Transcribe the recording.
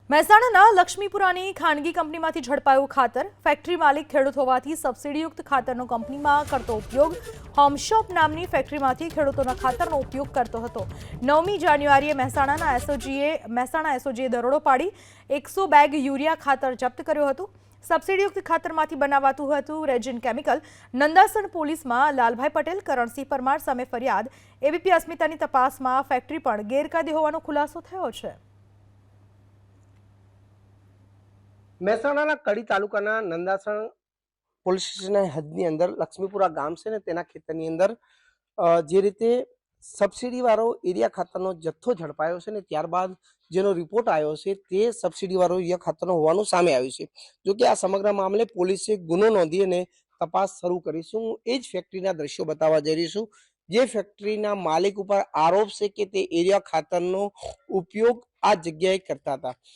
મહેસાણાના લક્ષ્મીપુરાની ખાનગી કંપનીમાંથી ઝડપાયું ખાતર। ફેક્ટરી માલિક ખેડૂત હોવાથી સબસિડીયુક્ત ખાતરનો કંપનીમાં કરતો ઉપયોગ। હોમશોપ નામની ફેક્ટરીમાંથી ખેડૂતોના ખાતરનો ઉપયોગ કરતો હતો। 9મી જાન્યુઆરીએ મહેસાણા એસઓજીએ દરોડો પાડી 100 બેગ યુરિયા ખાતર જપ્ત કર્યું હતું। સબસિડીયુક્ત ખાતરમાંથી બનાવાતું હતું રેજિન કેમિકલ। નંદાસણ પોલીસમાં લાલભાઈ પટેલ, કરણસિંહ પરમાર સામે ફરિયાદ। એબીપી અસ્મિતાની તપાસમાં ફેક્ટરી પણ ગેરકાયદે હોવાનો ખુલાસો થયો છે। મહેસાણાના કડી તાલુકાના નંદાસણ પોલીસ સ્ટેશનના હદની અંદર લક્ષ્મીપુરા ગામ છે ને તેના ખેતરની અંદર જે રીતે સબસિડીવાળો એરિયા ખાતરનો જથ્થો ઝડપાયો છે ને ત્યારબાદ જેનો રિપોર્ટ આવ્યો છે તે સબસિડીવાળો એરિયા ખાતરનો હોવાનું સામે આવ્યું છે। જોકે આ સમગ્ર મામલે પોલીસે ગુનો નોંધી અને તપાસ શરૂ કરીશું। એ જ ફેક્ટરીના દ્રશ્યો બતાવવા જઈ રહીશું જે ફેક્ટરીના માલિક ઉપર આરોપ છે કે તે એરિયા ખાતરનો ઉપયોગ આ જગ્યાએ કરતા હતા।